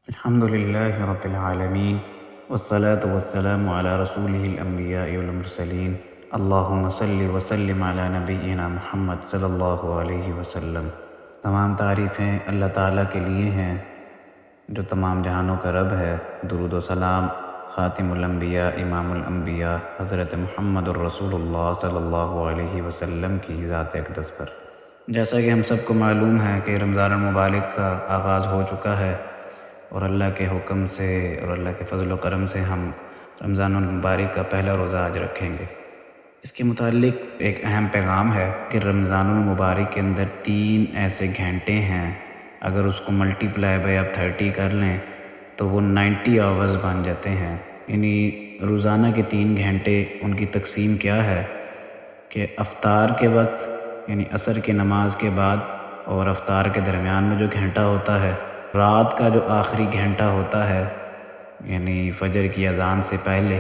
الحمد لله رب العالمين والصلاة والسلام على رسوله الأنبياء والمرسلين اللهم صل وسلم على نبينا محمد صلی اللہ علیہ وسلم۔ تمام تعریفیں اللہ تعالیٰ کے لیے ہیں جو تمام جہانوں کا رب ہے۔ درود و سلام خاتم الانبیاء امام الانبیاء حضرت محمد الرسول اللہ صلی اللہ علیہ وسلم کی ذات اقدس پر۔ جیسا کہ ہم سب کو معلوم ہے کہ رمضان المبارک کا آغاز ہو چکا ہے، اور اللہ کے حکم سے اور اللہ کے فضل و کرم سے ہم رمضان المبارک کا پہلا روزہ آج رکھیں گے۔ اس کے متعلق ایک اہم پیغام ہے کہ رمضان المبارک کے اندر 3 ایسے گھنٹے ہیں، اگر اس کو ملٹی پلائی بائی آپ 30 کر لیں تو وہ 90 آورز بن جاتے ہیں۔ یعنی روزانہ کے 3 گھنٹے ان کی تقسیم کیا ہے کہ افطار کے وقت یعنی عصر کی نماز کے بعد اور افطار کے درمیان میں جو گھنٹہ ہوتا ہے، رات کا جو آخری گھنٹہ ہوتا ہے یعنی فجر کی اذان سے پہلے،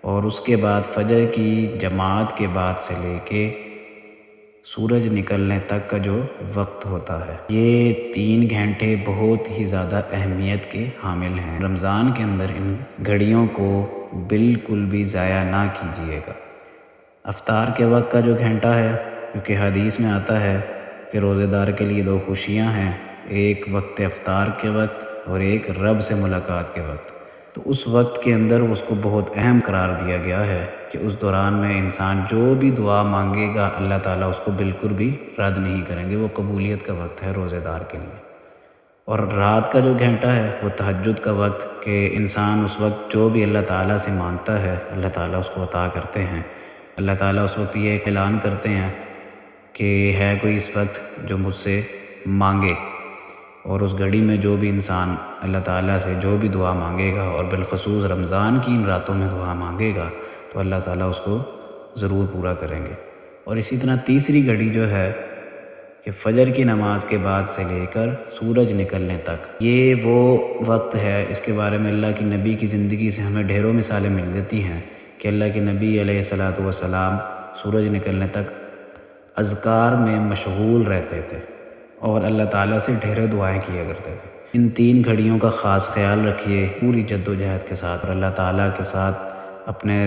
اور اس کے بعد فجر کی جماعت کے بعد سے لے کے سورج نکلنے تک کا جو وقت ہوتا ہے، یہ 3 گھنٹے بہت ہی زیادہ اہمیت کے حامل ہیں۔ رمضان کے اندر ان گھڑیوں کو بالکل بھی ضائع نہ کیجیے گا۔ افطار کے وقت کا جو گھنٹہ ہے، کیونکہ حدیث میں آتا ہے کہ روزے دار کے لیے 2 خوشیاں ہیں، ایک وقت افطار کے وقت اور ایک رب سے ملاقات کے وقت۔ تو اس وقت کے اندر اس کو بہت اہم قرار دیا گیا ہے کہ اس دوران میں انسان جو بھی دعا مانگے گا اللہ تعالیٰ اس کو بالکل بھی رد نہیں کریں گے۔ وہ قبولیت کا وقت ہے روزے دار کے لیے۔ اور رات کا جو گھنٹہ ہے وہ تہجد کا وقت، کہ انسان اس وقت جو بھی اللہ تعالیٰ سے مانگتا ہے اللہ تعالیٰ اس کو عطا کرتے ہیں۔ اللہ تعالیٰ اس وقت یہ اعلان کرتے ہیں کہ ہے کوئی اس وقت جو مجھ سے مانگے، اور اس گھڑی میں جو بھی انسان اللہ تعالیٰ سے جو بھی دعا مانگے گا اور بالخصوص رمضان کی ان راتوں میں دعا مانگے گا تو اللہ تعالیٰ اس کو ضرور پورا کریں گے۔ اور اسی طرح تیسری گھڑی جو ہے کہ فجر کی نماز کے بعد سے لے کر سورج نکلنے تک، یہ وہ وقت ہے، اس کے بارے میں اللہ کی نبی کی زندگی سے ہمیں ڈھیروں مثالیں مل جاتی ہیں کہ اللہ کے نبی علیہ الصلاۃ والسلام سورج نکلنے تک اذکار میں مشغول رہتے تھے اور اللہ تعالیٰ سے ڈھیروں دعائیں کیا کرتے تھے۔ ان 3 گھڑیوں کا خاص خیال رکھیے پوری جد و جہد کے ساتھ، اور اللہ تعالیٰ کے ساتھ اپنے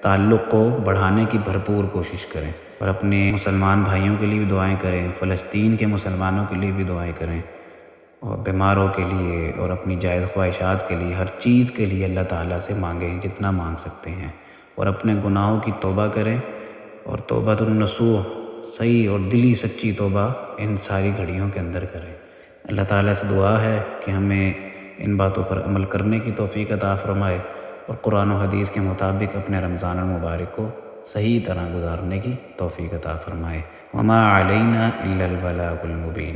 تعلق کو بڑھانے کی بھرپور کوشش کریں، اور اپنے مسلمان بھائیوں کے لیے بھی دعائیں کریں، فلسطین کے مسلمانوں کے لیے بھی دعائیں کریں، اور بیماروں کے لیے اور اپنی جائز خواہشات کے لیے، ہر چیز کے لیے اللہ تعالیٰ سے مانگیں جتنا مانگ سکتے ہیں، اور اپنے گناہوں کی توبہ کریں، اور توبۃ النصوح صحیح اور دلی سچی توبہ ان ساری گھڑیوں کے اندر کریں۔ اللہ تعالیٰ سے دعا ہے کہ ہمیں ان باتوں پر عمل کرنے کی توفیق عطا فرمائے، اور قرآن و حدیث کے مطابق اپنے رمضان المبارک کو صحیح طرح گزارنے کی توفیق عطا فرمائے۔ وما علینا الا البلاغ المبین۔